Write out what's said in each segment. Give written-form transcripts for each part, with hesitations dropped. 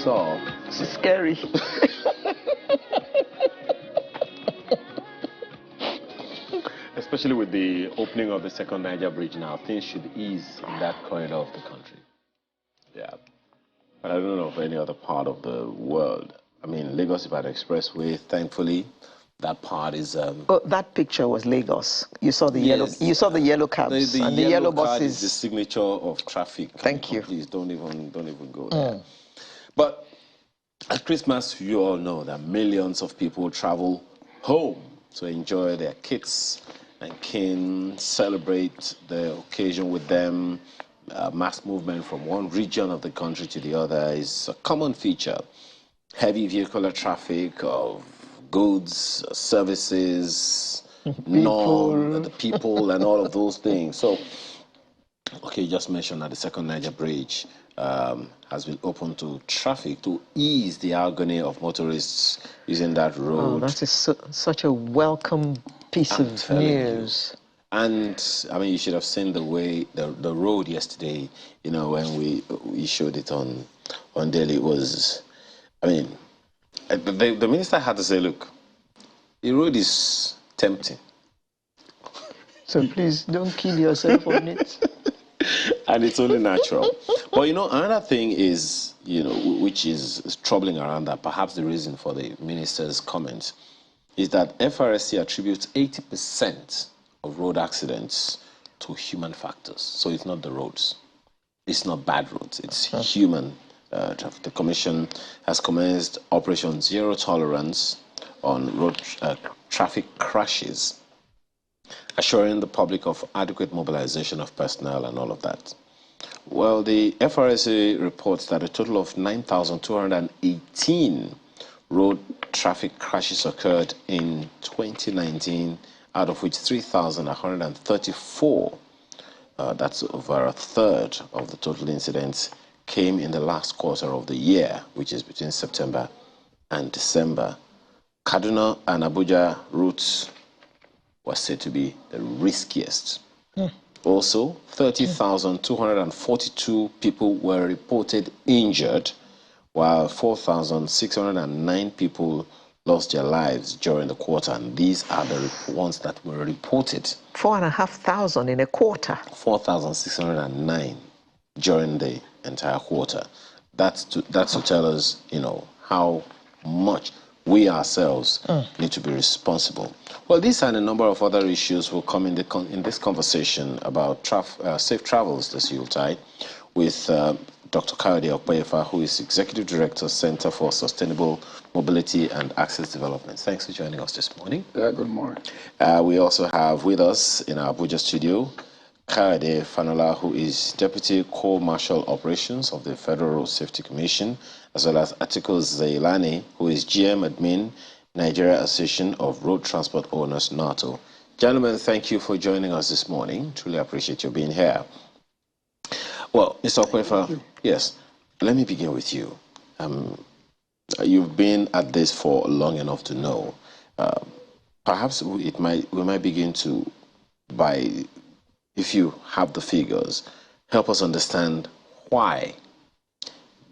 saw. It's scary. Especially with the opening of the second Niger Bridge now, things should ease in that corridor of the country. Yeah. But I don't know of any other part of the world. I mean, Lagos-Ibadan Expressway, thankfully, that part is... Oh, that picture was Lagos. You saw the yellow. You saw the yellow cabs the and the yellow yellow card buses. is the signature of traffic. Thank you. Please don't even go there. But at Christmas, you all know that millions of people travel home to enjoy their kids and kin, celebrate the occasion with them. Mass movement from one region of the country to the other is a common feature. Heavy vehicular traffic of goods, services, the people and all of those things. So, okay, you just mentioned that the second Niger Bridge has been open to traffic to ease the agony of motorists using that road. Oh, that is such a welcome piece of news. And I mean, you should have seen the way the road yesterday. You know, when we showed it on daily, it was. I mean, the minister had to say, "Look, the road is tempting, so please don't kill yourself on it." And it's only natural. But you know, another thing is, you know, which is troubling around that. Perhaps the reason for the minister's comments is that FRSC attributes 80% of road accidents to human factors. So it's not the roads. It's not bad roads. It's human traffic. The Commission has commenced Operation Zero Tolerance on road traffic crashes, assuring the public of adequate mobilization of personnel and all of that. Well, the FRSA reports that a total of 9,218 road traffic crashes occurred in 2019, out of which 3,134, that's over a third of the total incidents, came in the last quarter of the year, which is between September and December. Kaduna and Abuja routes were said to be the riskiest. Also, 30,242 people were reported injured, while 4,609 people lost their lives during the quarter, and these are the ones that were reported. 4,500 in a quarter. 4,609 during the entire quarter. That's to tell us, you know, how much we ourselves need to be responsible. Well, these and a number of other issues will come in this conversation about safe travels this Yuletide with Dr. Kayode Okpeyefa, who is Executive Director, Center for Sustainable Mobility and Access Development. Thanks for joining us this morning. Yeah, good morning. We also have with us in our Abuja studio, Kayode Fanola, who is Deputy Co-Marshal Operations of the Federal Road Safety Commission, as well as Atiku Zailani, who is GM Admin, Nigeria Association of Road Transport Owners, NATO. Gentlemen, thank you for joining us this morning. Truly appreciate you being here. Well, Mr. Okpeyefa, yes, let me begin with you. You've been at this for long enough to know. Perhaps we might begin to, if you have the figures, help us understand why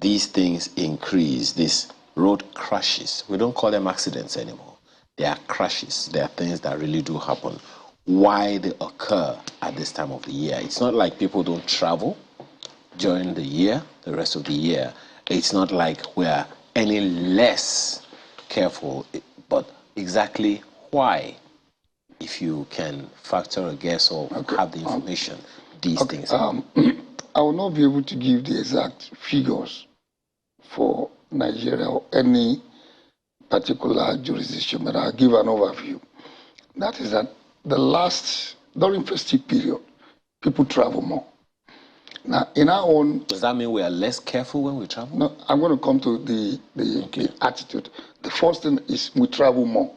these things increase, these road crashes. We don't call them accidents anymore. They are crashes. They are things that really do happen. Why they occur at this time of the year. It's not like people don't travel during the year, the rest of the year. It's not like we're any less careful, but exactly why, if you can factor a guess or have the information, these things happen. I will not be able to give the exact figures for Nigeria or any particular jurisdiction, but I'll give an overview. That is that during festive period, people travel more. Now, in our own... Does that mean we are less careful when we travel? No, I'm going to come to the attitude. The first thing is we travel more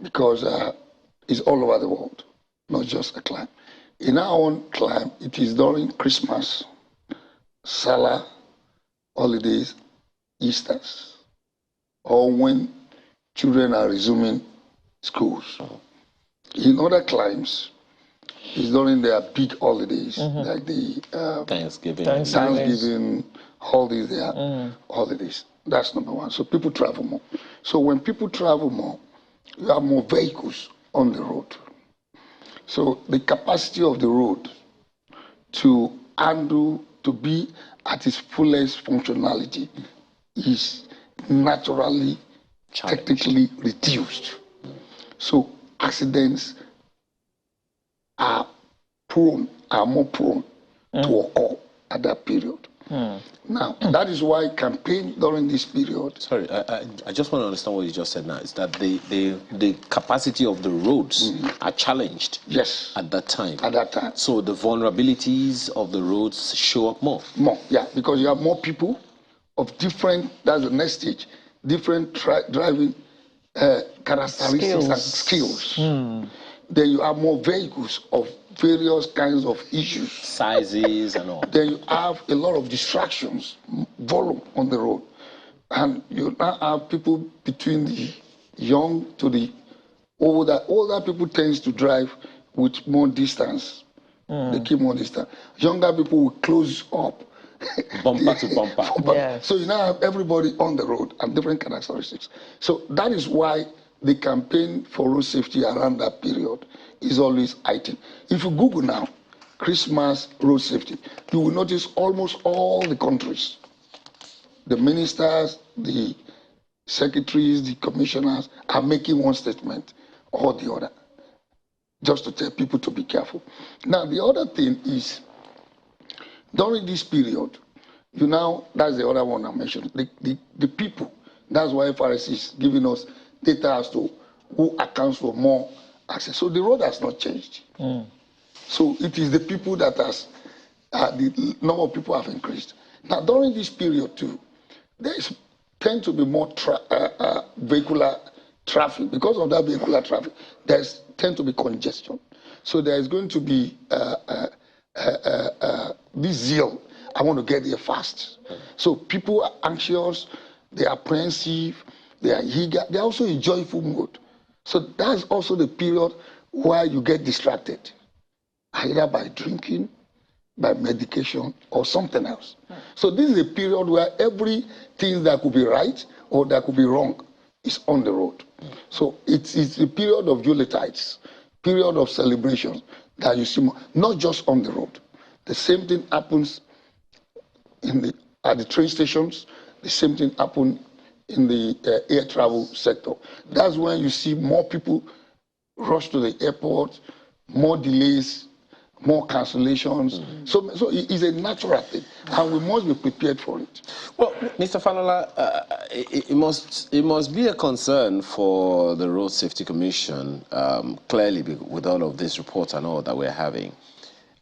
because it's all over the world, not just a climb. In our own climb, it is during Christmas, Salah, holidays, Easters, or when children are resuming schools. In other climes, it's during their big holidays, like the Thanksgiving, all these there, holidays. That's number one. So people travel more. So when people travel more, you have more vehicles on the road. So the capacity of the road to handle, to be at its fullest functionality is naturally, technically reduced. So accidents are more prone to occur at that period. Now, that is why campaign during this period. Sorry, I just want to understand what you just said now. Is that the capacity of the roads are challenged? Yes. At that time. At that time. So the vulnerabilities of the roads show up more. More, yeah, because you have more people of different. That's the next stage. Different driving characteristics and skills. Then you have more vehicles of various kinds of issues, sizes and all. Then you have a lot of distractions, volume on the road, and you now have people between the young to the older. Older people tends to drive with more distance. They keep more distance. Younger people will close up. Bumper to bumper. Yes. So you now have everybody on the road and different characteristics. So that is why the campaign for road safety around that period is always heightened. If you Google now, Christmas road safety, you will notice almost all the countries, the ministers, the secretaries, the commissioners are making one statement or the other, just to tell people to be careful. Now, the other thing is, during this period, that's the other one I mentioned, the people. That's why FRC is giving us data as to who accounts for more access. So the road has not changed. So it is the people that the number of people have increased. Now, during this period too, there tend to be more vehicular traffic. Because of that vehicular traffic, there's tend to be congestion. So there is going to be this zeal. I want to get there fast. So people are anxious, they are apprehensive, they are eager, they're also in joyful mood. So that's also the period where you get distracted, either by drinking, by medication, or something else. So this is a period where everything that could be right or that could be wrong is on the road. So it's a period of Yuletides, period of celebration that you see more, not just on the road. The same thing happens at the train stations. The same thing happens in the air travel sector. That's when you see more people rush to the airport, more delays, more cancellations. So it's a natural thing, and we must be prepared for it. Well, Mr. Fanola, it must be a concern for the Road Safety Commission, clearly, with all of these reports and all that we're having.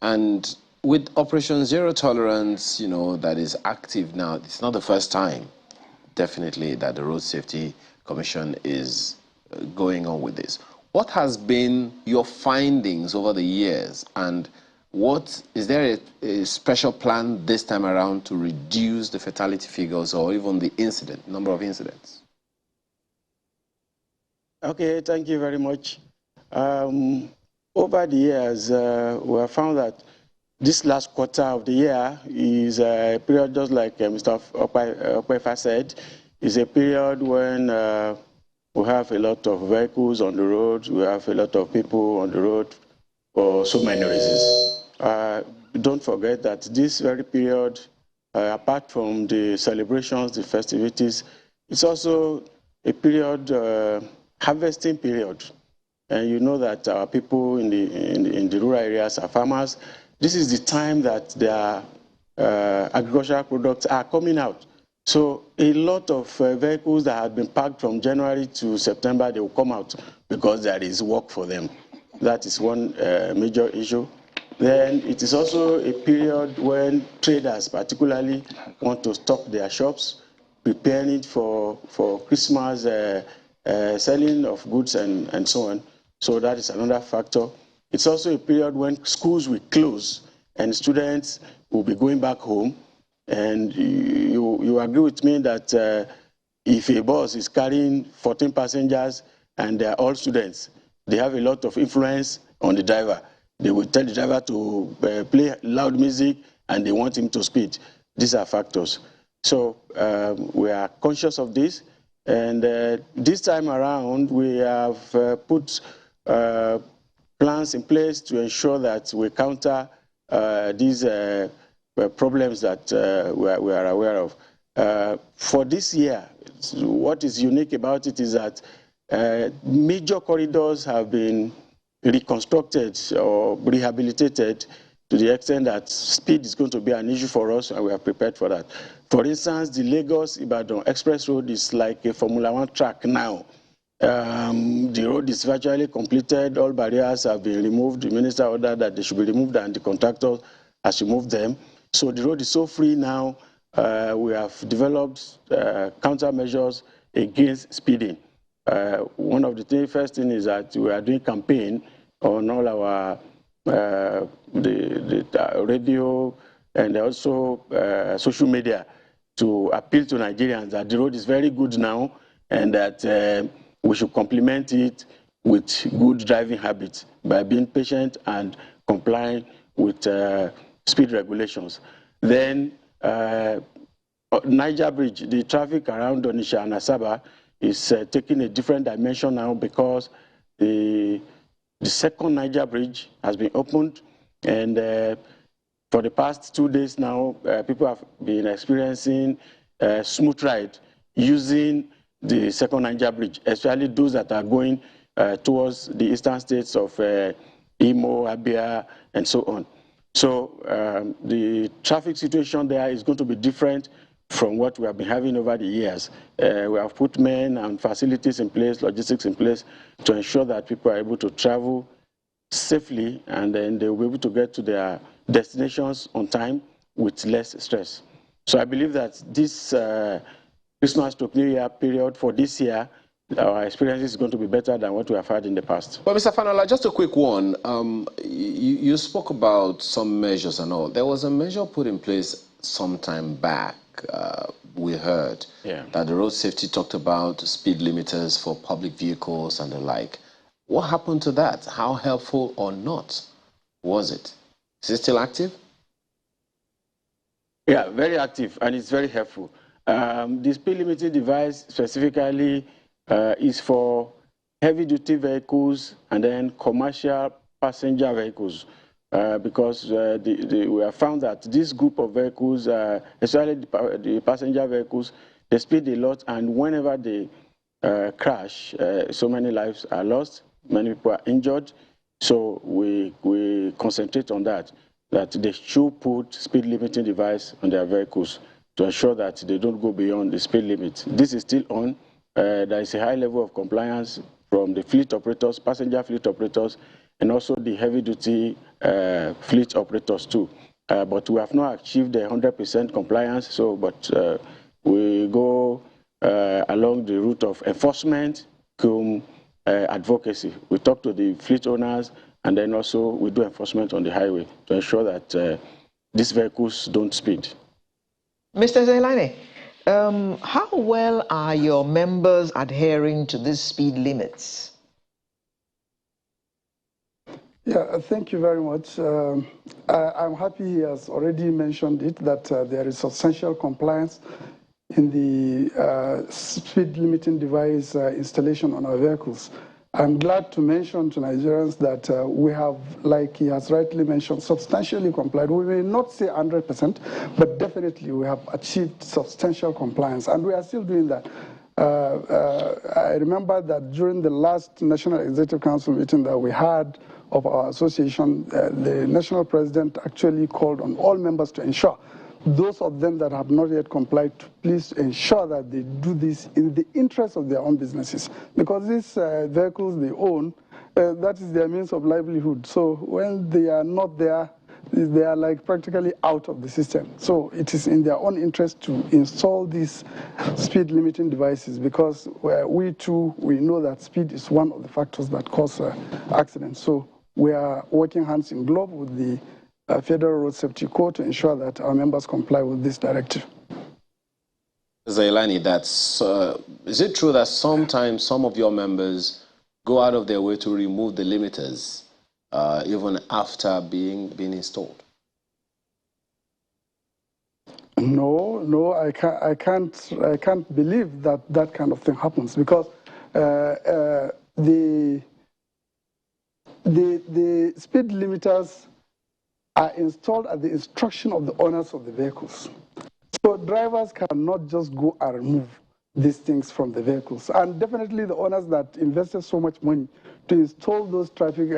And with Operation Zero Tolerance, that is active now, it's not the first time, definitely, that the Road Safety Commission is going on with this. What has been your findings over the years, and is there a special plan this time around to reduce the fatality figures or even the number of incidents? Okay, thank you very much. Over the years, we have found that this last quarter of the year is a period, just like Mr. Okwefa said, is a period when we have a lot of vehicles on the road, we have a lot of people on the road for so many reasons. Don't forget that this very period, apart from the celebrations, the festivities, it's also a period, harvesting period. And you know that our people in the rural areas are farmers. This is the time that their agricultural products are coming out. So a lot of vehicles that had been parked from January to September, they will come out because there is work for them. That is one major issue. Then it is also a period when traders particularly want to stock their shops, preparing for Christmas, selling of goods and so on. So that is another factor. It's also a period when schools will close and students will be going back home. And you agree with me that if a bus is carrying 14 passengers and they're all students, they have a lot of influence on the driver. They will tell the driver to play loud music and they want him to speed. These are factors. So we are conscious of this. And this time around, we have put plans in place to ensure that we counter these problems that we are aware of. For this year, what is unique about it is that major corridors have been reconstructed or rehabilitated to the extent that speed is going to be an issue for us, and we are prepared for that. For instance, the Lagos-Ibadan Express Road is like a Formula One track now. The road is virtually completed. All barriers have been removed. The minister ordered that they should be removed, and the contractor has removed them. So the road is so free now. We have developed countermeasures against speeding. One of the first thing is that we are doing campaign on all our the radio and also social media to appeal to Nigerians that the road is very good now and that we should complement it with good driving habits by being patient and complying with speed regulations. Then Niger Bridge, the traffic around Onitsha and Asaba is taking a different dimension now because the second Niger Bridge has been opened, and for the past 2 days now, people have been experiencing a smooth ride using the second Niger Bridge, especially those that are going towards the eastern states of Imo, Abia, and so on. So the traffic situation there is going to be different from what we have been having over the years. We have put men and facilities in place, logistics in place, to ensure that people are able to travel safely, and then they will be able to get to their destinations on time with less stress. So I believe that this Christmas to New Year period for this year, our experience is going to be better than what we have had in the past. Well, Mr. Fanola, just a quick one. You spoke about some measures and all. There was a measure put in place some time back. We heard that the road safety talked about speed limiters for public vehicles and the like. What happened to that? How helpful or not was it? Is it still active? Yeah, very active, and it's very helpful. The speed limiting device specifically is for heavy-duty vehicles and then commercial passenger vehicles, because we have found that this group of vehicles, especially the passenger vehicles, they speed a lot, and whenever they crash, so many lives are lost, many people are injured. So we concentrate on that they should put speed limiting device on their vehicles to ensure that they don't go beyond the speed limit. This is still on. There is a high level of compliance from the fleet operators, passenger fleet operators, and also the heavy-duty fleet operators too. But we have not achieved 100% compliance, but we go along the route of enforcement, advocacy. We talk to the fleet owners, and then also we do enforcement on the highway to ensure that these vehicles don't speed. Mr. Zailani, how well are your members adhering to these speed limits? Yeah, thank you very much. I'm happy he has already mentioned it, that there is substantial compliance in the speed limiting device installation on our vehicles. I'm glad to mention to Nigerians that we have, like he has rightly mentioned, substantially complied. We may not say 100%, but definitely we have achieved substantial compliance, and we are still doing that. I remember that during the last National Executive Council meeting that we had of our association, the national president actually called on all members to ensure those of them that have not yet complied to please ensure that they do this in the interest of their own businesses, because these vehicles they own, that is their means of livelihood. So when they are not there, they are like practically out of the system. So it is in their own interest to install these speed limiting devices, because we know that speed is one of the factors that cause accidents. So we are working hands in glove with the Federal Road Safety Code to ensure that our members comply with this directive. Zailani, is it true that sometimes some of your members go out of their way to remove the limiters even after being installed? No, I can't believe that that kind of thing happens, because the speed limiters are installed at the instruction of the owners of the vehicles. So drivers cannot just go and remove these things from the vehicles. And definitely the owners that invested so much money to install those traffic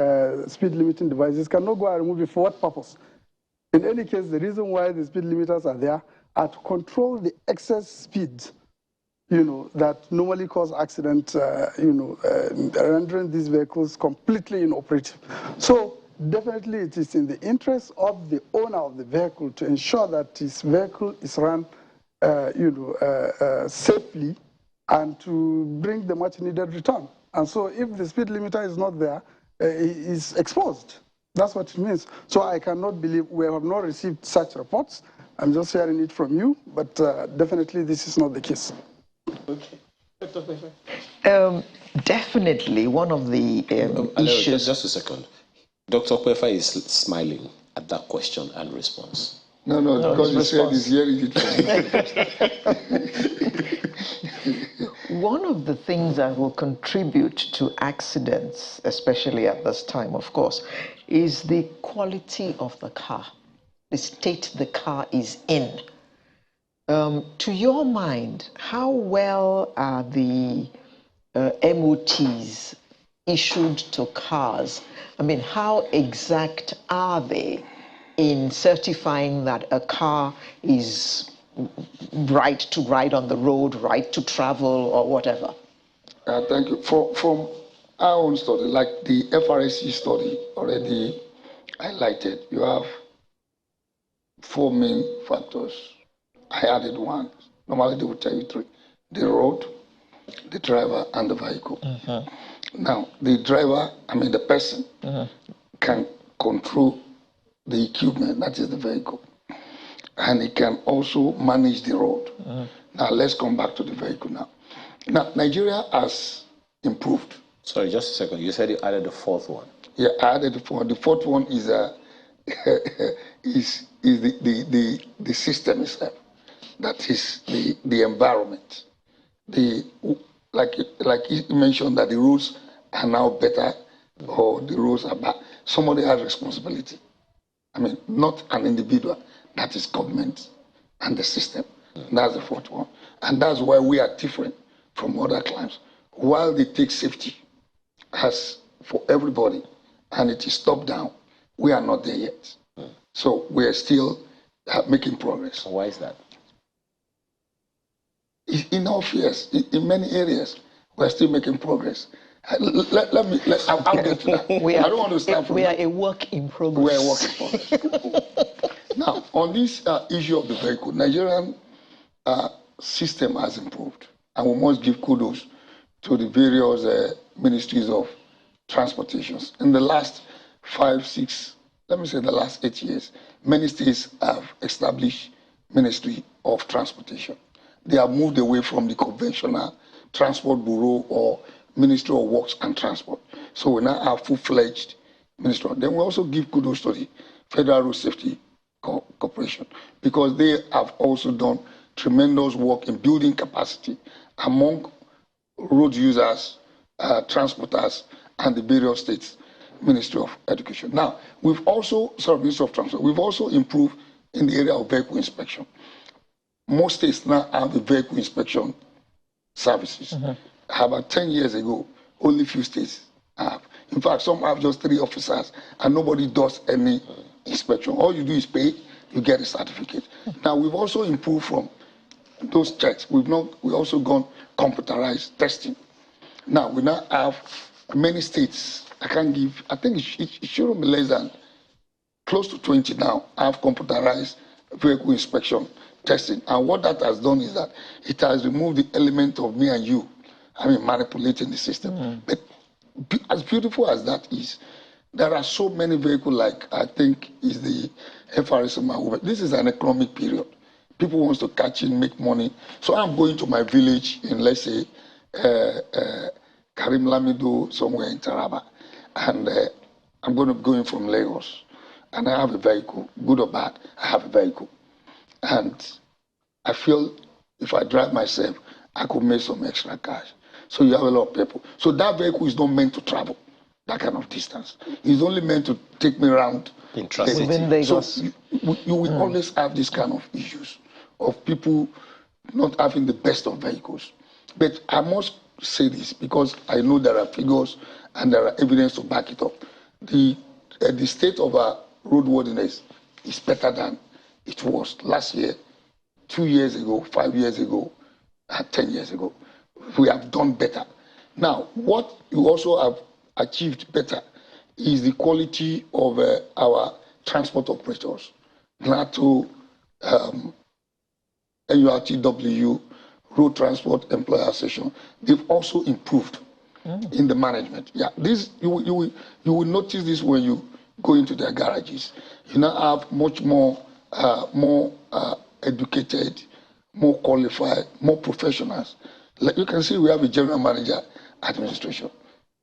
speed limiting devices cannot go and remove it. For what purpose? In any case, the reason why the speed limiters are there are to control the excess speed, that normally cause accidents, rendering these vehicles completely inoperative. So definitely it is in the interest of the owner of the vehicle to ensure that his vehicle is run, safely, and to bring the much needed return. And so if the speed limiter is not there, he is exposed. That's what it means. So I cannot believe, we have not received such reports. I'm just hearing it from you, but definitely this is not the case. Okay. Definitely one of the issues. Just a second. Dr. Kwefa is smiling at that question and response. No, because he said he's hearing it from One of the things that will contribute to accidents, especially at this time, of course, is the quality of the car, the state the car is in. To your mind, how well are the MOTs issued to cars? I mean, how exact are they in certifying that a car is right to ride on the road, right to travel, or whatever? Thank you. From our own study, like the FRSC study already highlighted, you have 4 main factors. I added one. Normally they would tell you 3. The road, the driver, and the vehicle. Now, the driver, the person, can control the equipment, that is the vehicle. And he can also manage the road. Now, let's come back to the vehicle now. Now, Nigeria has improved. Sorry, just a second. You said you added the 4th one. Yeah, I added the 4th. The 4th one is the system itself. That is the environment. Like you mentioned that the roads are now better, or the roads are bad. Somebody has responsibility. Not an individual. That is government and the system. That's the 4th one. And that's why we are different from other climes. While they take safety as for everybody, and it is top down, we are not there yet. So we are still making progress. Why is that? In all fields, in many areas, we are still making progress. I'll get to that. I don't want to start from We are a work in progress. We are a work in progress. Now, on this issue of the vehicle, Nigerian system has improved, and we must give kudos to the various ministries of transportations. In the last 5, 6, let me say the last 8 years, many states have established Ministry of Transportation. They have moved away from the conventional Transport Bureau or Ministry of Works and Transport. So we now have full-fledged ministry. Then we also give kudos to the Federal Road Safety Corporation, because they have also done tremendous work in building capacity among road users, transporters, and the various states Ministry of Education. Now, Ministry of Transport, we've also improved in the area of vehicle inspection. Most states now have a vehicle inspection services. About 10 years ago, only few states have. In fact, some have just 3 officers, and nobody does any inspection. All you do is pay, you get a certificate. Now, we've also improved from those checks. We've also gone computerized testing. Now, we now have many states. I think it shouldn't be less than close to 20 now have computerized vehicle inspection testing. And what that has done is that it has removed the element of me and you, manipulating the system. But as beautiful as that is, there are so many vehicles, like I think is the FRSM. This is an economic period. People want to catch in, make money. So I'm going to my village in, let's say, Karim Lamido, somewhere in Taraba. And I'm going to be going from Lagos. And I have a vehicle, good or bad, I have a vehicle. And I feel if I drive myself, I could make some extra cash. So you have a lot of people. So that vehicle is not meant to travel that kind of distance. It's only meant to take me around within Lagos. So you will always have this kind of issues of people not having the best of vehicles. But I must say this because I know there are figures and there are evidence to back it up. The state of our roadworthiness is better than it was last year, 2 years ago, 5 years ago, and 10 years ago. We have done better. Now, what you also have achieved better is the quality of our transport operators. NATO, NURTW, Road Transport Employer Association, they've also improved in the management. Yeah, this you will notice this when you go into their garages. You now have much more educated, more qualified, more professionals. Like you can see, we have a general manager administration.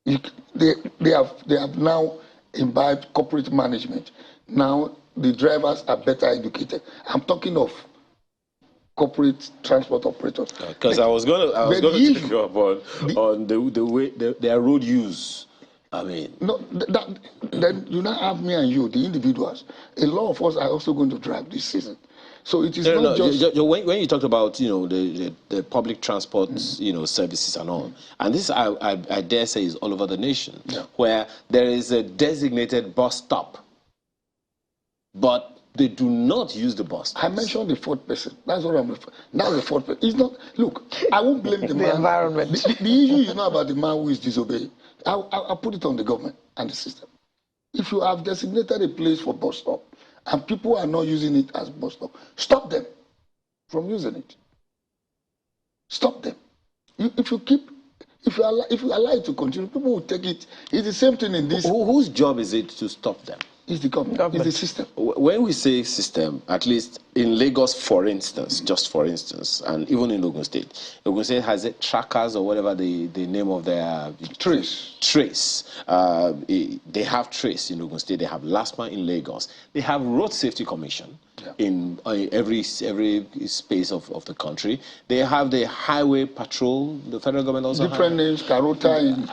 They have now imbibed corporate management. Now the drivers are better educated. I'm talking of corporate transport operators. Because I was going to take you up on the way their road use. I mean, no, then you now have me and you, the individuals. A lot of us are also going to drive this season. So it is not just when you talked about the public transport services and all, and this I dare say is all over the nation, where there is a designated bus stop, but they do not use the bus stops. I mentioned the fourth person. That's what I'm referring. Now the fourth person. It's not. Look, I won't blame the man. Environment. The issue is not about the man who is disobeying. I'll put it on the government and the system. If you have designated a place for bus stop and people are not using it as bus stop, stop them from using it. Stop them. If you allow it to continue, people will take it. It's the same thing in this. Whose job is it to stop them? It's the government. It's the system. When we say system, at least in Lagos, for instance, just for instance, and even in Ogun State has it trackers or whatever the name of their trace. They have trace in Ogun State. They have LASMA in Lagos. They have Road Safety Commission in every space of the country. They have the Highway Patrol. The federal government also different names, Karota in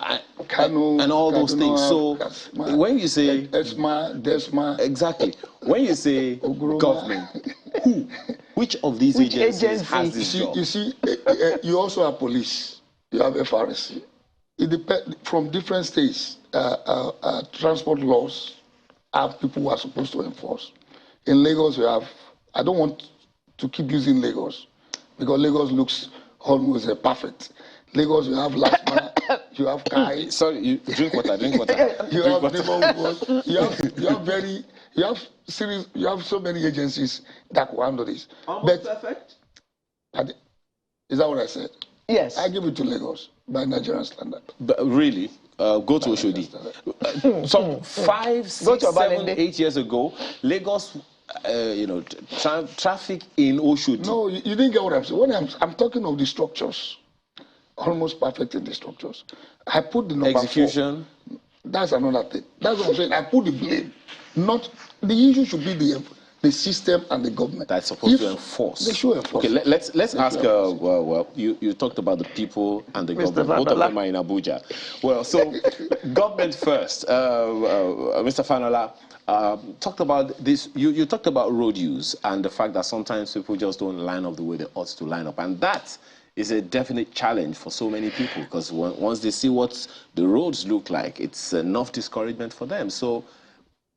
Kano, and all those things. So when you say Desma, exactly. When you say government, which of these agencies has this job? You see, you also have police. You have FRC. It depends from different states. Transport laws have people who are supposed to enforce. In Lagos, we have. I don't want to keep using Lagos because Lagos looks almost perfect. Lagos, you have LASMA, you have Kai. Sorry, you drink water. You have so many agencies that will handle this. Almost perfect. Is that what I said? Yes. I give it to Lagos by Nigerian standard. But really? Go to Oshodi. Some 5, 6, 7, 8 years ago, Lagos, traffic in Oshodi. No, you didn't get what I'm saying. When I'm talking of the structures. Almost perfect in the structures. I put the number execution. 4. That's another thing. That's what I'm saying. I put the blame. Not the issue should be the system and the government. That's supposed to enforce. They should enforce. Okay, let's ask. You talked about the people and the government. Both of them are in Abuja. Well, so government first. Mr. Fanola talked about this. You talked about road use and the fact that sometimes people just don't line up the way they ought to line up, and that is a definite challenge for so many people because once they see what the roads look like, it's enough discouragement for them. So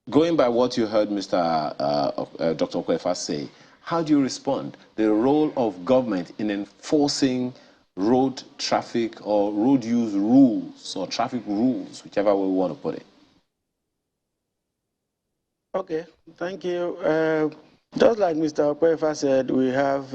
going by what you heard Mr. Dr. Okwefa say, how do you respond? The role of government in enforcing road traffic or road use rules or traffic rules, whichever way we want to put it. Okay, thank you. Just like Mr. Okwefa said, we have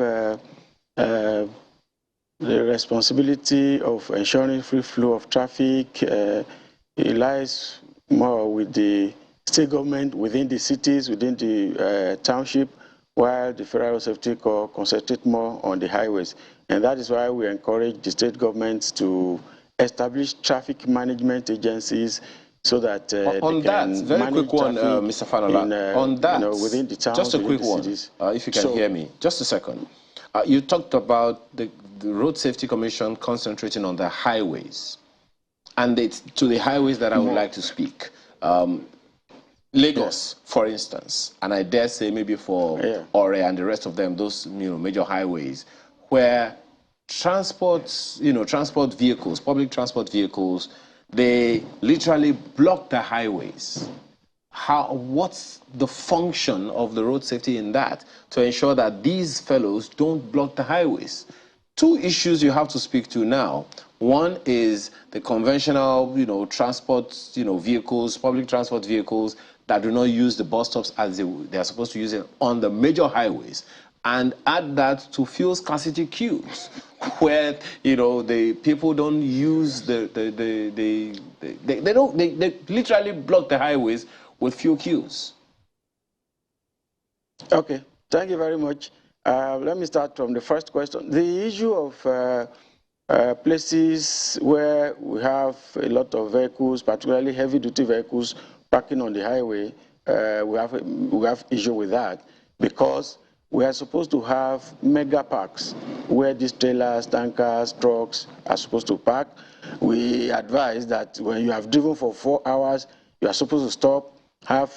the responsibility of ensuring free flow of traffic. It lies more with the state government within the cities, within the township, while the Federal Safety Corps concentrate more on the highways. And that is why we encourage the state governments to establish traffic management agencies so that on that very quick one, Mr. Fanola, on that, within the towns, just a quick one, cities. if you can hear me, just a second. you talked about the Road Safety Commission concentrating on the highways. And it's to the highways that I would like to speak. Lagos, for instance, and I dare say maybe for Ore and the rest of them, those major highways, where transport vehicles, public transport vehicles, they literally block the highways. What's the function of the road safety in that to ensure that these fellows don't block the highways? Two issues you have to speak to now. One is the conventional, transport, vehicles, public transport vehicles that do not use the bus stops as they are supposed to use it on the major highways. And add that to fuel scarcity queues, where the people don't use they literally block the highways with fuel queues. Okay, thank you very much. Let me start from the first question. The issue of places where we have a lot of vehicles, particularly heavy-duty vehicles, parking on the highway, we have issue with that because we are supposed to have mega parks where these trailers, tankers, trucks are supposed to park. We advise that when you have driven for 4 hours, you are supposed to stop, have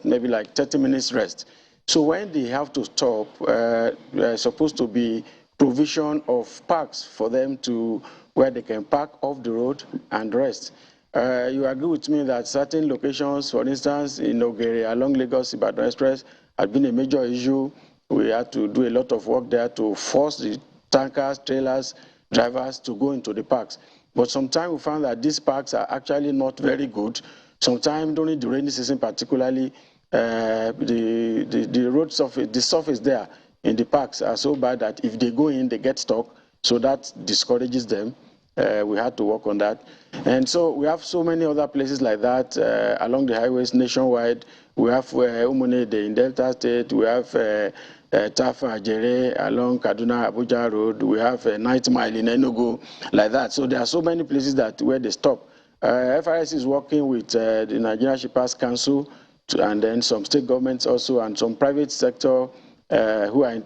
maybe like 30 minutes rest. So when they have to stop, there is supposed to be provision of parks for them to where they can park off the road and rest. You agree with me that certain locations, for instance, in Ogere along Lagos-Ibadan Express, had been a major issue. We had to do a lot of work there to force the tankers, trailers, drivers to go into the parks. But sometimes we found that these parks are actually not very good. Sometimes during the rainy season particularly, the road surface, the surface there in the parks are so bad that if they go in, they get stuck. So that discourages them. We had to work on that. And so we have so many other places like that along the highways nationwide. We have Umunede in Delta State. We have Tafa Ajere along Kaduna Abuja Road. We have Night Mile in Enugu, like that. So there are so many places where they stop. FRS is working with the Nigerian Shippers Council and then some state governments also and some private sector who are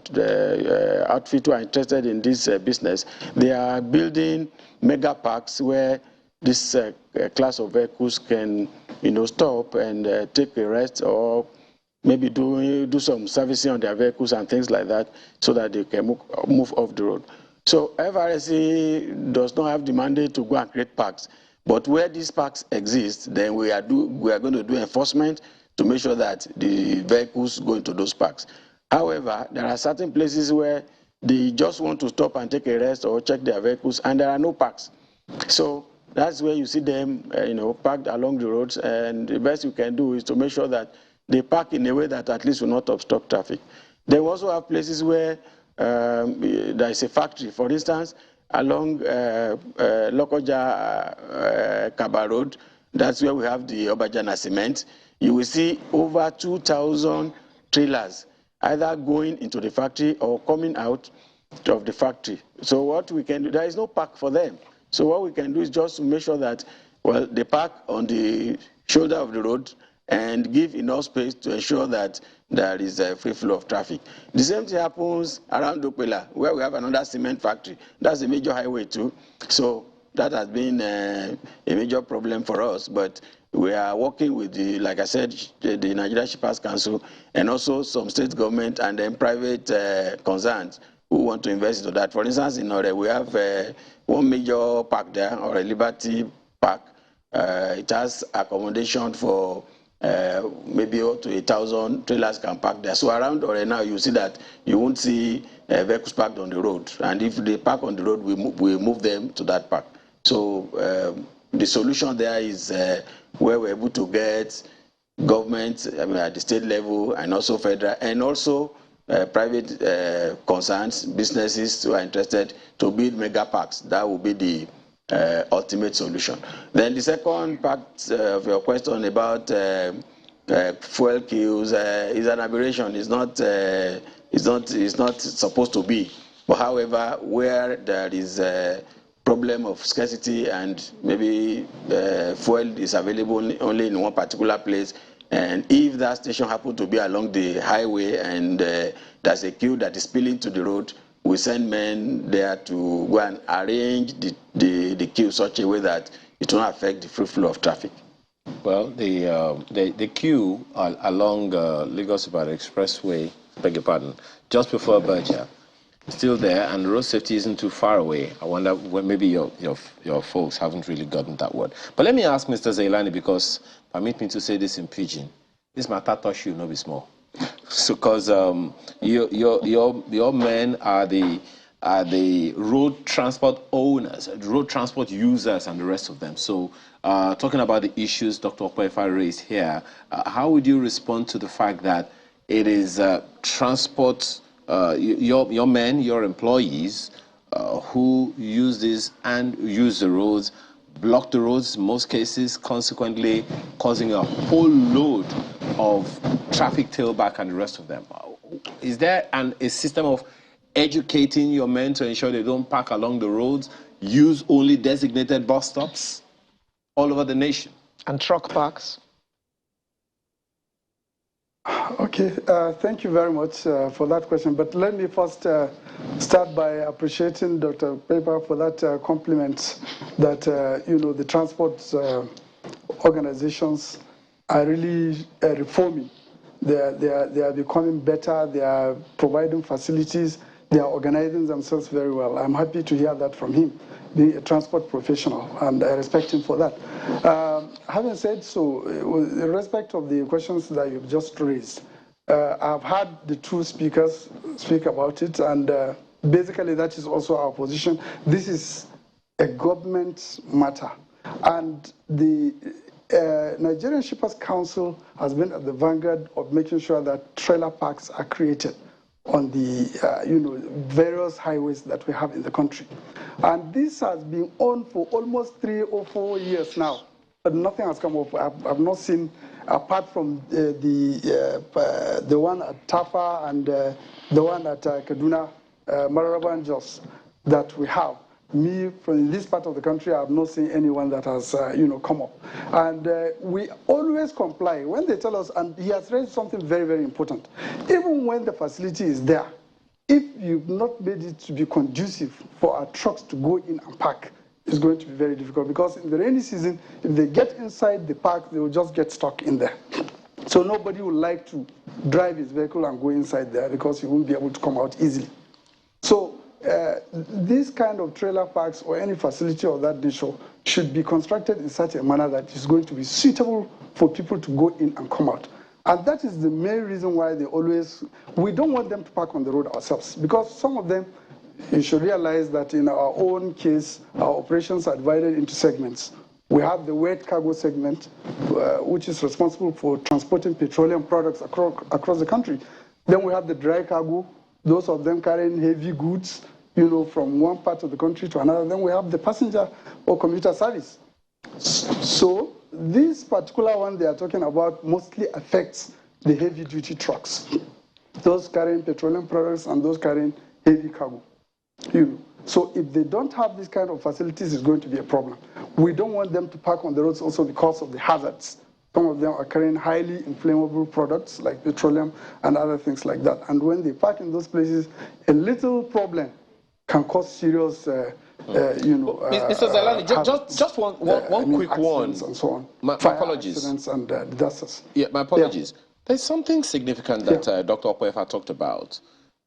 outfit who are interested in this business. They are building mega parks where this class of vehicles can, stop and take a rest or maybe do some servicing on their vehicles and things like that so that they can move off the road. So FRSC does not have the mandate to go and create parks, but where these parks exist, then we are going to do enforcement to make sure that the vehicles go into those parks. However, there are certain places where they just want to stop and take a rest or check their vehicles, and there are no parks. So that's where you see them, parked along the roads, and the best you can do is to make sure that they park in a way that at least will not obstruct traffic. They also have places where there is a factory. For instance, along Lokoja Kaba Road, that's where we have the Obajana Cement. You will see over 2,000 trailers either going into the factory or coming out of the factory. So what we can do, there is no park for them. So what we can do is just to make sure that, well, they park on the shoulder of the road and give enough space to ensure that there is a free flow of traffic. The same thing happens around Dokpela, where we have another cement factory. That's a major highway too. So that has been a major problem for us, but we are working with like I said, the Nigerian Shippers Council and also some state government and then private concerns who want to invest into that. For instance, in Ore, we have one major park there, or a Liberty Park. It has accommodation for maybe up to 1,000 trailers can park there. So around Ore now, you see that you won't see vehicles parked on the road. And if they park on the road, we move them to that park. So the solution there is where we're able to get government, at the state level and also federal, and also private concerns, businesses who are interested to build mega parks. That will be the ultimate solution. Then the second part of your question about fuel queues is an aberration. It's not supposed to be. But however, where there is a problem of scarcity and maybe fuel is available only in one particular place, and if that station happens to be along the highway and the there's a queue that is spilling to the road, we send men there to go and arrange the queue such a way that it won't affect the free flow of traffic. Well, the queue along Lagos-Ibadan Expressway, beg your pardon, just before Berger, still there, and road safety isn't too far away. I wonder when maybe your folks haven't really gotten that word. But let me ask Mr. Zailani, because permit me to say this in pidgin. This matter touch you, no be small. So, because your men are the road transport owners, road transport users, and the rest of them. So, talking about the issues Dr. Okwefa raised here, how would you respond to the fact that it is transport, your men, your employees, who use this and use the roads, block the roads in most cases, consequently causing a whole load of traffic tailback and the rest of them? Is there a system of educating your men to ensure they don't park along the roads, use only designated bus stops all over the nation? And truck parks? Okay, thank you very much for that question. But let me first start by appreciating Dr. Paper for that compliment that, the transport organizations are really reforming. They are becoming better. They are providing facilities. They are organizing themselves very well. I'm happy to hear that from him, being a transport professional, and I respect him for that. Having said so, in respect of the questions that you've just raised, I've had the two speakers speak about it, and basically that is also our position. This is a government matter, and the Nigerian Shippers Council has been at the vanguard of making sure that trailer parks are created on the various highways that we have in the country. And this has been on for almost 3 or 4 years now, but nothing has come up. I've not seen, apart from the one at Tafa and the one at Kaduna, Mararaba and Jos, that we have. Me, from this part of the country, I have not seen anyone that has, come up. And we always comply. When they tell us, and he has raised something very, very important, even when the facility is there, if you've not made it to be conducive for our trucks to go in and park, it's going to be very difficult, because in the rainy season, if they get inside the park, they will just get stuck in there. So nobody would like to drive his vehicle and go inside there, because he won't be able to come out easily. So these kind of trailer parks or any facility of that nature should be constructed in such a manner that is going to be suitable for people to go in and come out. And that is the main reason why we don't want them to park on the road ourselves, because some of them, you should realize that in our own case, our operations are divided into segments. We have the wet cargo segment, which is responsible for transporting petroleum products across the country. Then we have the dry cargo, those of them carrying heavy goods, from one part of the country to another. Then we have the passenger or commuter service. So this particular one they are talking about mostly affects the heavy-duty trucks, those carrying petroleum products and those carrying heavy cargo. So if they don't have this kind of facilities, it's going to be a problem. We don't want them to park on the roads also because of the hazards. Some of them are carrying highly inflammable products like petroleum and other things like that. And when they park in those places, a little problem can cause serious, Mr. Zailani, just one quick one. And so on. My apologies. Accidents and disasters. Yeah, my apologies. Yeah. There's something significant that Dr. Okwefa talked about.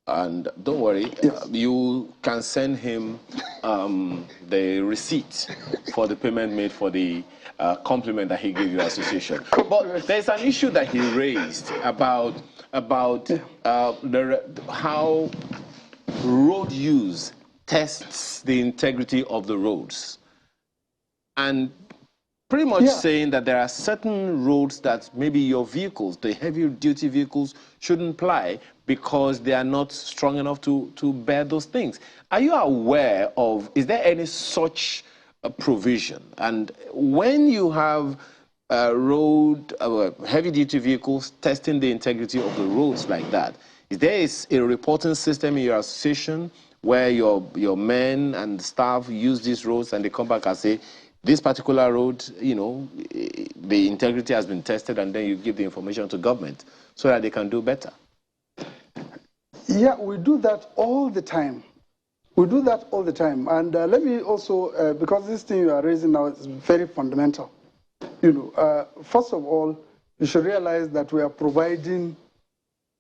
And don't worry, you can send him the receipt for the payment made for the compliment that he gave your association. But there's an issue that he raised about how road use tests the integrity of the roads. And pretty much saying that there are certain roads that maybe your vehicles, the heavy-duty vehicles, shouldn't ply because they are not strong enough to bear those things. Are you aware of, is there any such provision? And when you have heavy-duty vehicles testing the integrity of the roads like that, is there a reporting system in your association where your men and staff use these roads and they come back and say, this particular road, the integrity has been tested, and then you give the information to government so that they can do better? Yeah, we do that all the time. We do that all the time. And let me also, because this thing you are raising now is very fundamental. First of all, you should realize that we are providing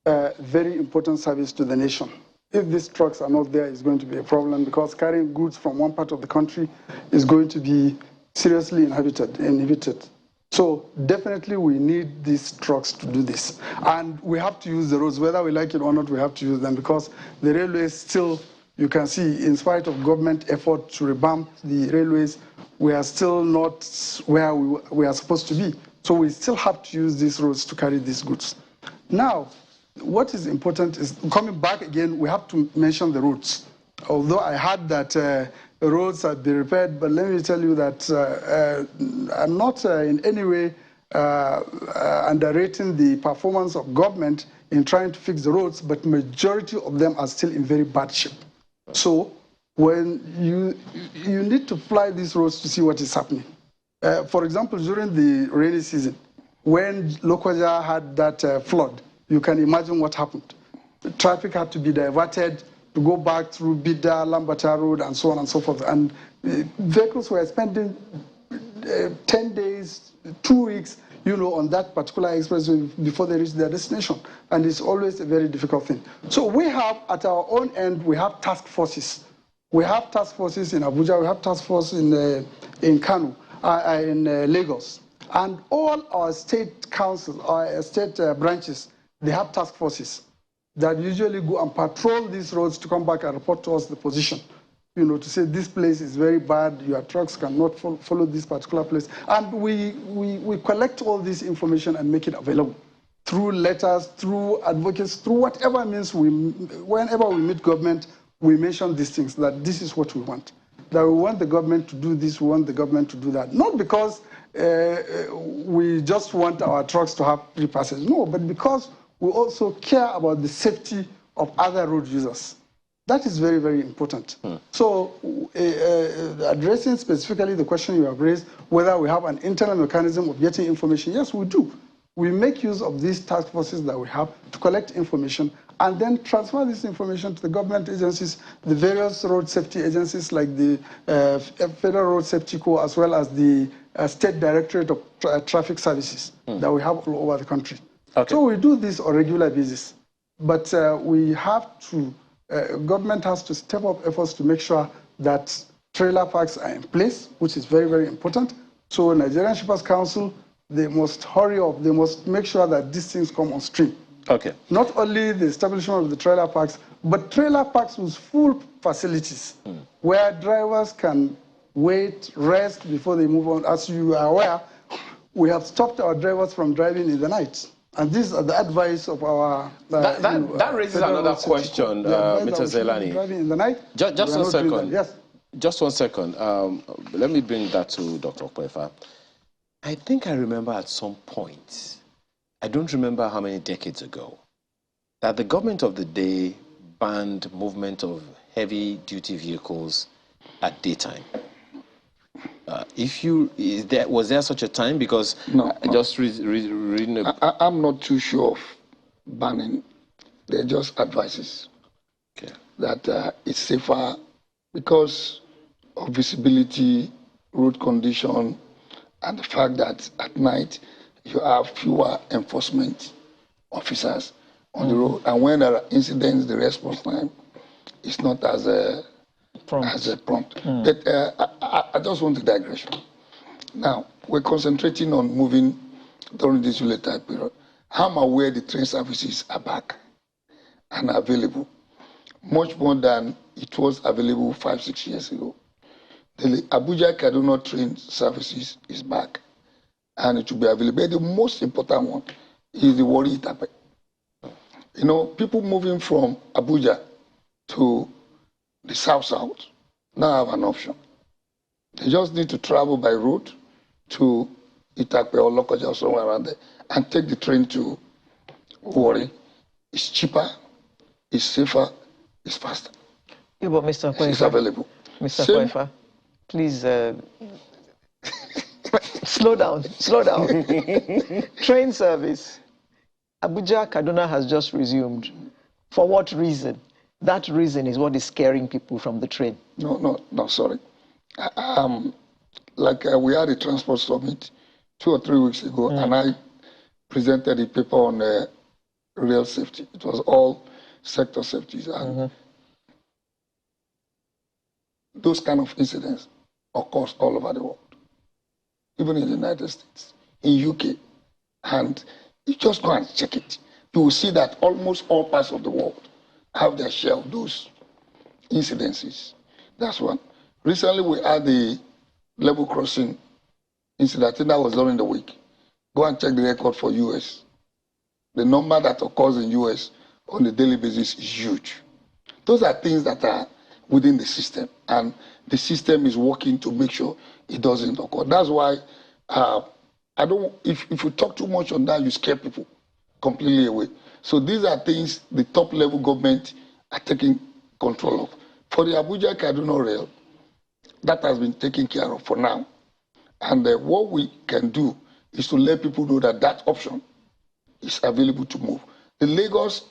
a very important service to the nation. If these trucks are not there, it's going to be a problem, because carrying goods from one part of the country is going to be seriously inhibited. So definitely we need these trucks to do this. And we have to use the roads, whether we like it or not, we have to use them, because the railways still, you can see, in spite of government effort to revamp the railways, we are still not where we are supposed to be. So we still have to use these roads to carry these goods. Now, what is important is, coming back again, we have to mention the roads. Although I heard that roads have been repaired, but let me tell you that I'm not in any way underrating the performance of government in trying to fix the roads, but majority of them are still in very bad shape. So when you need to fly these roads to see what is happening. For example, during the rainy season, when Lokoja had that flood, you can imagine what happened. The traffic had to be diverted to go back through Bida, Lambata Road, and so on and so forth. And vehicles were spending 10 days, 2 weeks, on that particular expressway before they reach their destination. And it's always a very difficult thing. So we have, at our own end, we have task forces. We have task forces in Abuja, we have task force in Kano, in Lagos. And all our state councils, our state branches, they have task forces that usually go and patrol these roads to come back and report to us the position. To say this place is very bad, your trucks cannot follow this particular place. And we collect all this information and make it available through letters, through advocates, through whatever means. Whenever we meet government, we mention these things, that this is what we want. That we want the government to do this, we want the government to do that. Not because we just want our trucks to have free passage, no, but because we also care about the safety of other road users. That is very, very important. So addressing specifically the question you have raised, whether we have an internal mechanism of getting information, yes, we do. We make use of these task forces that we have to collect information and then transfer this information to the government agencies, the various road safety agencies like the Federal Road Safety Corps, as well as the State Directorate of Traffic Services that we have all over the country. Okay. So we do this on a regular basis, but we have to, government has to step up efforts to make sure that trailer parks are in place, which is very, very important. So Nigerian Shippers Council, they must hurry up, they must make sure that these things come on stream. Okay. Not only the establishment of the trailer parks, but trailer parks with full facilities where drivers can wait, rest before they move on. As you are aware, we have stopped our drivers from driving in the night. And these are the advice of our... that raises another question, Mr. Zelani. Driving in the night, just 1 second. Yes. Just 1 second. Let me bring that to Dr. Okwefa. I think I remember at some point, I don't remember how many decades ago, that the government of the day banned movement of heavy-duty vehicles at daytime. Was there such a time? Because no, just reading. I'm not too sure of banning. They're just advices. Okay. That it's safer because of visibility, road condition, and the fact that at night you have fewer enforcement officers on the road, and when there are incidents, the response time is not as prompt. But I just want to digression. Now, we're concentrating on moving during this Yuletide period. I'm aware the train services are back and available, much more than it was available 5-6 years ago. The Abuja-Kaduna train services is back, and it will be available. But the most important one is the Warri Itape. People moving from Abuja to the south now have an option. They just need to travel by road to Itape or Lokoja or somewhere around there and take the train to Warri. It's cheaper, it's safer, it's faster. Yeah, but Mr. Okwefa, it's available. Mr. Okwefa, please slow down. Train service. Abuja Kaduna has just resumed. For what reason? That reason is what is scaring people from the train. No, sorry. We had a transport summit 2 or 3 weeks ago, and I presented a paper on rail safety. It was all sector safety. And those kind of incidents occur all over the world, even in the United States, in UK. And you just go and check it. You will see that almost all parts of the world have their share of those incidences. That's one. Recently, we had the level crossing incident. I think that was during the week. Go and check the record for US. The number that occurs in US on a daily basis is huge. Those are things that are within the system, and the system is working to make sure it doesn't occur. That's why I don't. If you talk too much on that, you scare people completely away. So these are things the top level government are taking control of. For the Abuja Kaduna Rail, that has been taken care of for now. And what we can do is to let people know that that option is available to move. The Lagos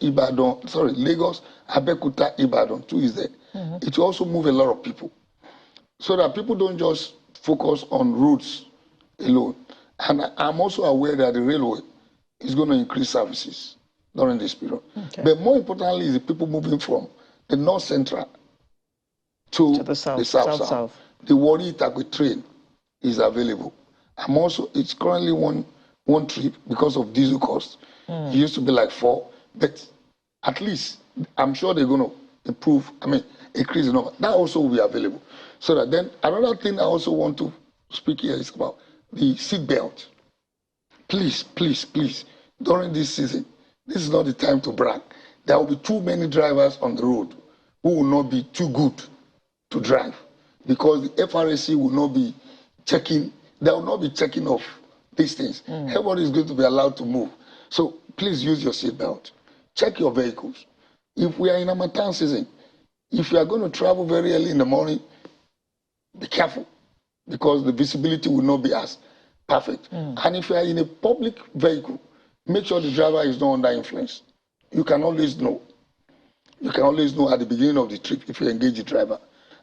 Abeokuta Ibadan too is there. It will also move a lot of people, so that people don't just focus on roads alone. And I'm also aware that the railway is going to increase services during this period. Okay. But more importantly is the people moving from the north central to the south. The Warri Itakwe train is available. It's currently one trip because of diesel cost. It used to be like 4, but at least I'm sure they're going to increase the number. That also will be available. So that then another thing I also want to speak here is about the seat belt. Please, during this season, this is not the time to brag. There will be too many drivers on the road who will not be too good to drive, because the FRSC will not be checking. They will not be checking off these things. Everybody is going to be allowed to move. So please use your seatbelt. Check your vehicles. If we are in Harmattan season, if you are going to travel very early in the morning, be careful, because the visibility will not be as perfect. And if you are in a public vehicle, make sure the driver is not under influence. You can always know. You can always know at the beginning of the trip if you engage the driver.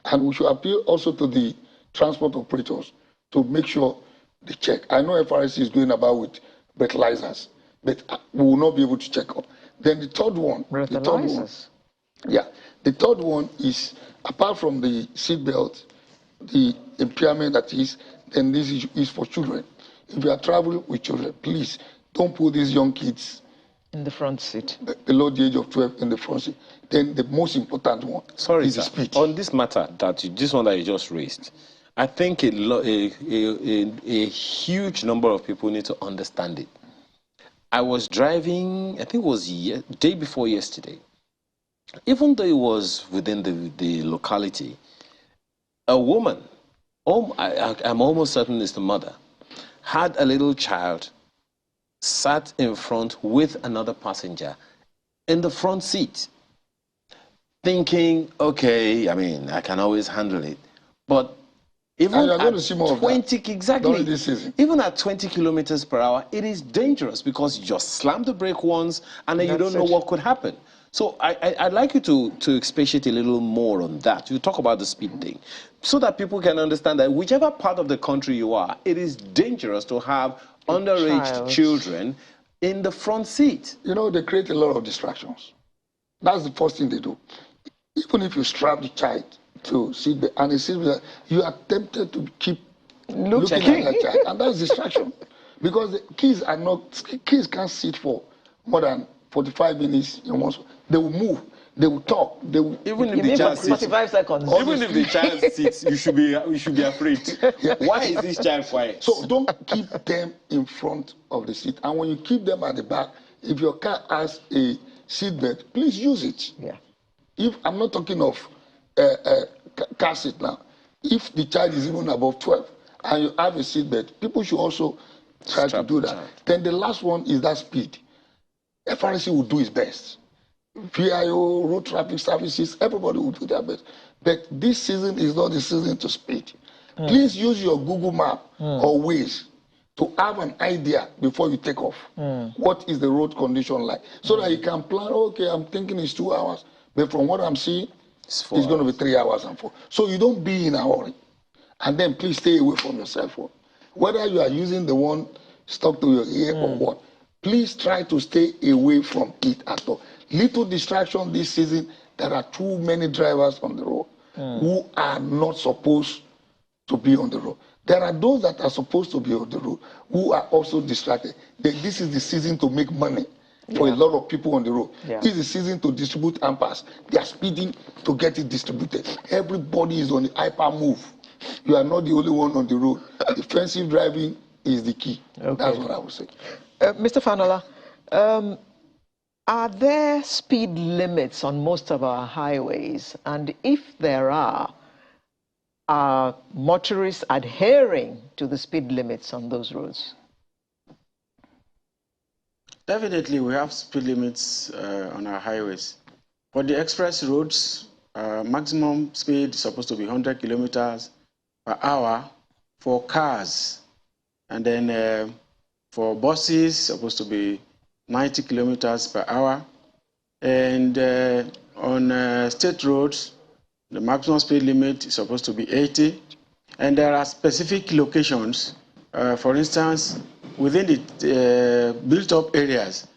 And we should appeal also to the transport operators to make sure they check. I know FRC is going about with breathalyzers, but we will not be able to check up. Then the third one. The third one is, apart from the seatbelt, the impairment that is, then this is for children. If you are traveling with children, please don't put these young kids in the front seat, below the age of 12 in the front seat. Then the most important one is the speed. On this matter, this one that you just raised, I think a huge number of people need to understand it. I was driving, I think it was day before yesterday. Even though it was within the locality, a woman, I'm almost certain it's the mother, had a little child, sat in front with another passenger in the front seat, thinking, okay, I can always handle it. But even at 20, exactly, even at 20 kilometers per hour, it is dangerous, because you just slam the brake once and then you don't know what could happen. So I'd like you to expatiate a little more on that. You talk about the speed thing, so that people can understand that whichever part of the country you are, it is dangerous to have underage children in the front seat. They create a lot of distractions. That's the first thing they do. Even if you strap the child to seat belt and you are tempted to keep looking at that child, and that's distraction. Because the kids can't sit for more than 45 minutes in one spot. They will move, they will talk, they will. Even if the child sits 45 seconds. Even if the child sits, you should be afraid. Why is this child quiet? So don't keep them in front of the seat. And when you keep them at the back, if your car has a seat belt, please use it. Yeah. If I'm not talking of car seat now, if the child is even above 12 and you have a seat belt, people should also try to do that. Then the last one is that speed. FRC will do its best. VIO, road traffic services, everybody will do their best. But this season is not the season to speed. Please use your Google Map or Waze to have an idea before you take off. What is the road condition like? So that you can plan, okay, I'm thinking it's 2 hours, but from what I'm seeing, it's going to be 3 hours and 4. So you don't be in a hurry. And then please stay away from your cell phone. Whether you are using the one stuck to your ear or what, please try to stay away from it at all. Little distraction this season, there are too many drivers on the road who are not supposed to be on the road. There are those that are supposed to be on the road who are also distracted. This is the season to make money for a lot of people on the road. This is the season to distribute ampers. They are speeding to get it distributed. Everybody is on the hyper move. You are not the only one on the road. Defensive driving is the key. Okay. That's what I would say. Mr. Fanola, are there speed limits on most of our highways? And if there are motorists adhering to the speed limits on those roads? Definitely, we have speed limits on our highways. For the express roads, maximum speed is supposed to be 100 kilometers per hour for cars. And then for buses, supposed to be 90 kilometers per hour. And on state roads, the maximum speed limit is supposed to be 80. And there are specific locations. For instance, within the built-up areas,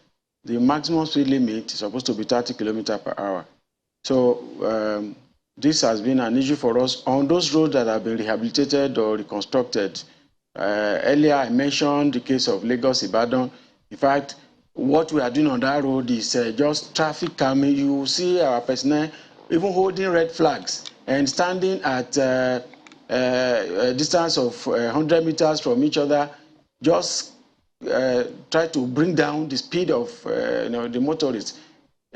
the maximum speed limit is supposed to be 30 kilometers per hour. So this has been an issue for us on those roads that have been rehabilitated or reconstructed. Earlier, I mentioned the case of Lagos-Ibadan. In fact, what we are doing on that road is just traffic calming. You see our personnel even holding red flags and standing at a distance of 100 meters from each other, just try to bring down the speed of the motorists.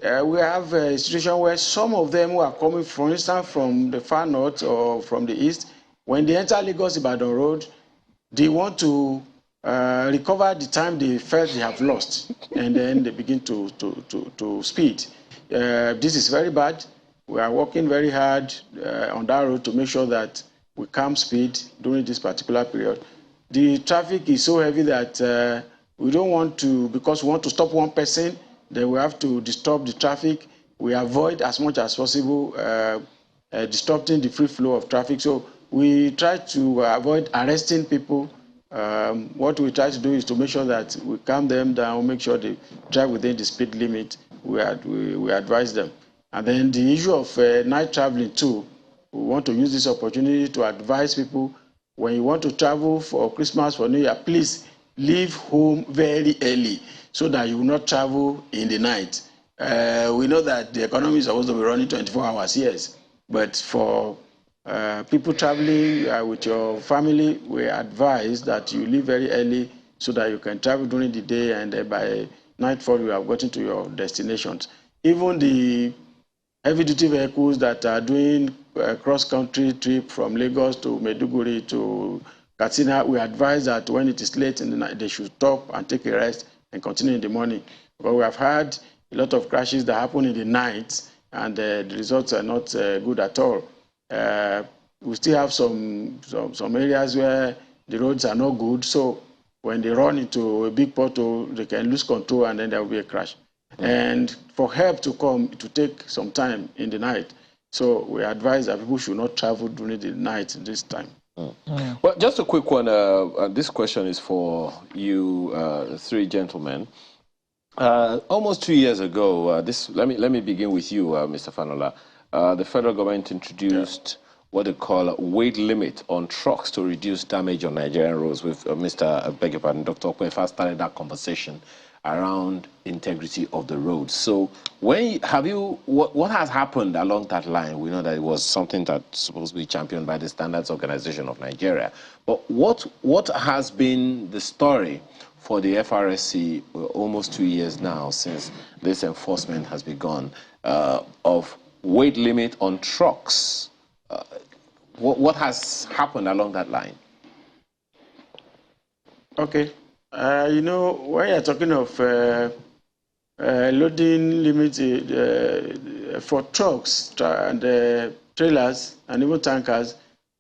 We have a situation where some of them who are coming, for instance, from the far north or from the east, when they enter Lagos-Ibadan road, they want to recover the time they felt they have lost, and then they begin to speed. This is very bad. We are working very hard on that road to make sure that we calm speed during this particular period. The traffic is so heavy that we don't want to, because we want to stop one person, then we have to disturb the traffic. We avoid as much as possible disrupting the free flow of traffic. So we try to avoid arresting people. What we try to do is to make sure that we calm them down, make sure they drive within the speed limit. We advise them. And then the issue of night traveling too, we want to use this opportunity to advise people, when you want to travel for Christmas, for New Year, please leave home very early so that you will not travel in the night. We know that the economy is supposed to be running 24 hours, yes, but for people traveling with your family, we advise that you leave very early so that you can travel during the day, and by nightfall you have gotten to your destinations. Even the heavy-duty vehicles that are doing cross-country trip from Lagos to Maiduguri to Katsina, we advise that when it is late in the night, they should stop and take a rest and continue in the morning. But we have had a lot of crashes that happen in the night, and the results are not good at all. We still have some areas where the roads are not good, so when they run into a big pothole, they can lose control, and then there will be a crash. And for help to come, it will take some time in the night. So we advise that people should not travel during the night this time. Well, just a quick one. This question is for you three gentlemen. Almost 2 years ago, let me begin with you, Mr. Fanola. The federal government introduced what they call a weight limit on trucks to reduce damage on Nigerian roads. With Dr. Okwefa started that conversation around integrity of the roads. So what has happened along that line? We know that it was something that's supposed to be championed by the Standards Organization of Nigeria. But what has been the story for the FRSC almost 2 years now since this enforcement has begun of weight limit on trucks? What has happened along that line? Okay. You know, when you're talking of loading limits for trucks and trailers and even tankers,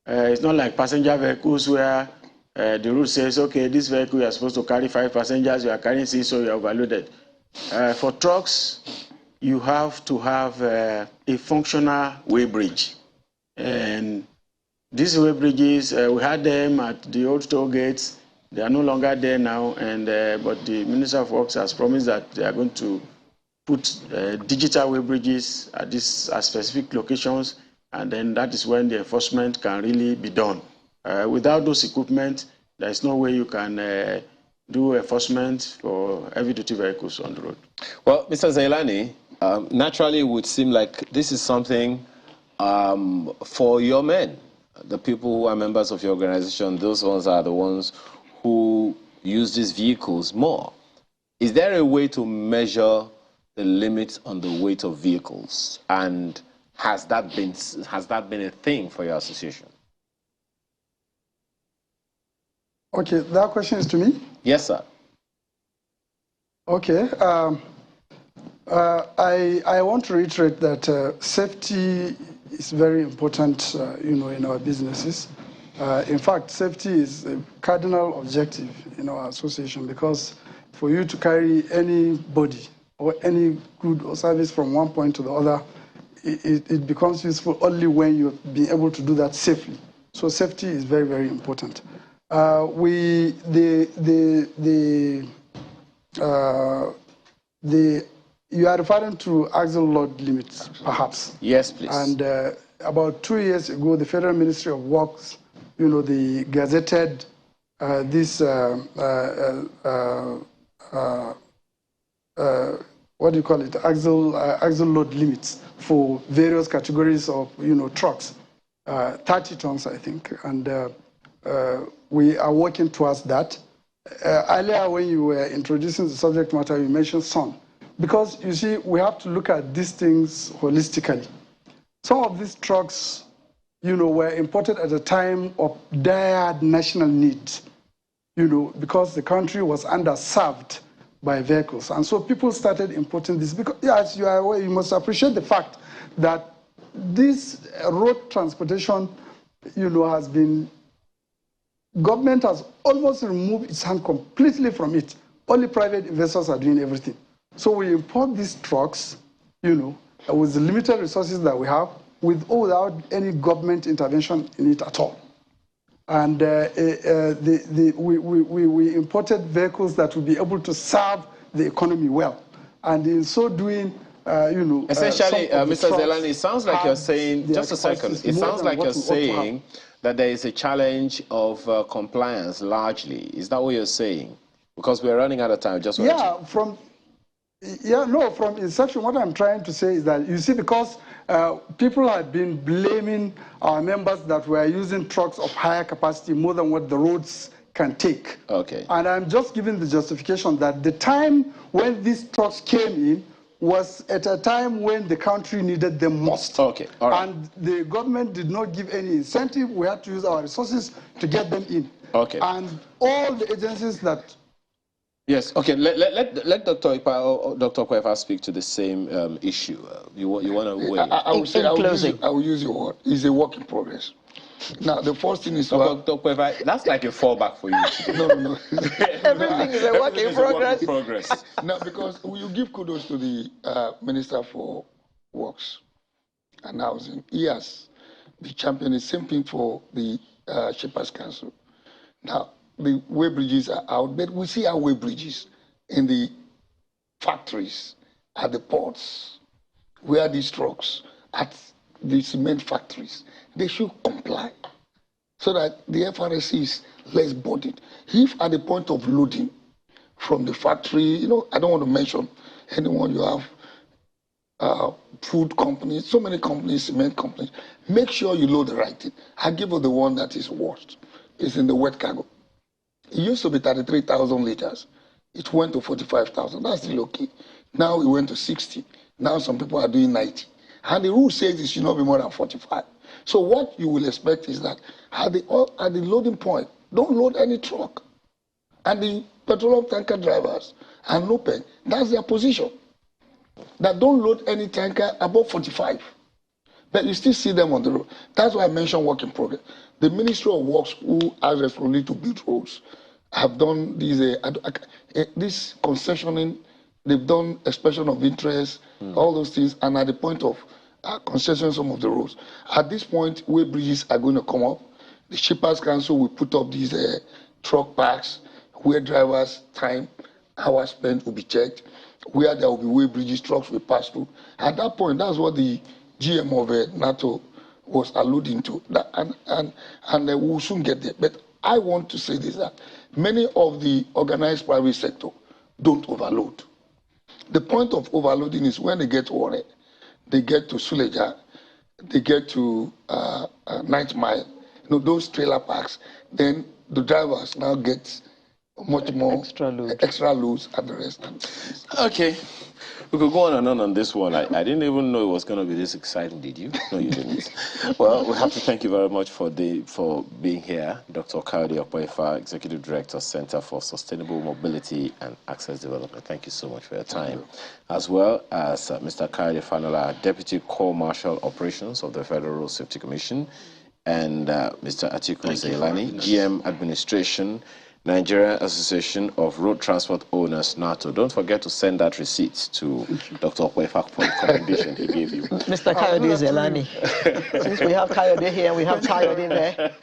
it's not like passenger vehicles where the rule says, okay, this vehicle you are supposed to carry 5 passengers, you are carrying 6, so you are overloaded. For trucks, you have to have a functional weighbridge. And these weighbridges, we had them at the old toll gates. They are no longer there now, and but the Minister of Works has promised that they are going to put digital weighbridges at specific locations, and then that is when the enforcement can really be done. Without those equipment, there is no way you can do enforcement for heavy-duty vehicles on the road. Well, Mr. Zailani, naturally it would seem like this is something for your men, the people who are members of your organization. Those ones are the ones who use these vehicles more. Is there a way to measure the limit on the weight of vehicles, and has that been a thing for your association? Okay, that question is to me? Yes, sir. Okay. I want to reiterate that safety is very important, in our businesses. In fact, safety is a cardinal objective in our association, because for you to carry anybody or any good or service from one point to the other, it becomes useful only when you've been able to do that safely. So safety is very, very important. You are referring to axle load limits, perhaps. Yes, please. And about 2 years ago, the Federal Ministry of Works, they gazetted this, what do you call it, axle load limits for various categories of, trucks, 30 tons, I think. And we are working towards that. Earlier, when you were introducing the subject matter, you mentioned some. Because, you see, we have to look at these things holistically. Some of these trucks, were imported at a time of dire national need, because the country was underserved by vehicles. And so people started importing this. Because, as you are aware, you must appreciate the fact that this road transportation, has been, government has almost removed its hand completely from it. Only private investors are doing everything. So we import these trucks, with the limited resources that we have, without any government intervention in it at all. And we imported vehicles that will be able to serve the economy well. And in so doing, essentially, Mr. Zailani, it sounds like you're saying, just a second, it sounds like you're saying that there is a challenge of compliance largely. Is that what you're saying? Because we're running out of time. Just from inception, what I'm trying to say is that, you see, because people have been blaming our members that we are using trucks of higher capacity more than what the roads can take. Okay. And I'm just giving the justification that the time when these trucks came in was at a time when the country needed them most. Okay, all right. And the government did not give any incentive. We had to use our resources to get them in. Okay. And all the agencies that... Yes, okay, let Dr. Kwefa speak to the same issue. You want to weigh? I will use your word. It's a work in progress. Now, the first thing is... Dr. Kwefa, that's like a fallback for you today. No. Everything is a work in progress. No, because you give kudos to the Minister for Works and Housing. He has the champion, the same thing for the Shepherds Council. Now, the way bridges are out, but we see our way bridges in the factories, at the ports, where these trucks, at the cement factories, they should comply so that the FRSC is less burdened. If at the point of loading from the factory, I don't want to mention anyone, you have food companies, so many companies, cement companies, make sure you load the right thing. I give you the one that is worst. It's in the wet cargo. It used to be 33,000 liters. It went to 45,000. That's still okay. Now it went to 60. Now some people are doing 90. And the rule says it should not be more than 45. So what you will expect is that at the loading point, don't load any truck. And the petroleum tanker drivers and NOPEC, that's their position. That don't load any tanker above 45. But you still see them on the road. That's why I mentioned work in progress. The Ministry of Works, who has responsibility to build roads, have done this concessioning. They've done expression of interest, all those things, and at the point of concession some of the roads. At this point, where bridges are going to come up, the Shippers Council will put up these truck parks where drivers' time, hours spent will be checked, where there will be way bridges, trucks will pass through. At that point, that's what the GM of NATO was alluding to, and we will soon get there. But I want to say this, that many of the organized private sector don't overload. The point of overloading is when they get to Warren, they get to Suleja, they get to Ninth Mile, those trailer parks, then the drivers now get much more extra loads and the rest. Okay. We could go on and on this one. I didn't even know it was going to be this exciting, did you? No, you didn't. Well, we have to thank you very much for being here. Dr. Kayode Okpaifa, Executive Director, Center for Sustainable Mobility and Access Development. Thank you so much for your time. As well as Mr. Kayode Fanola, Deputy Corps Marshal Operations of the Federal Road Safety Commission, and Mr. Atiku Zeilani, GM Administration, Nigerian Association of Road Transport Owners, NATO. Don't forget to send that receipt to Dr. Okpaifa for the commendation he gave you. Mr. Kayode Zeilani. Since we have Kayode here, we have Kayode in there.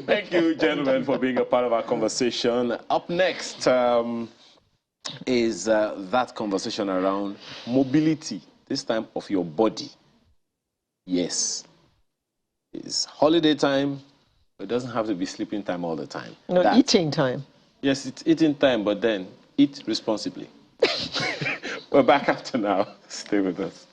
Thank you, gentlemen, for being a part of our conversation. Up next is that conversation around mobility, this time of your body. Yes. It's holiday time. It doesn't have to be sleeping time all the time. No, eating time. Yes, it's eating time, but then eat responsibly. We're back after now. Stay with us.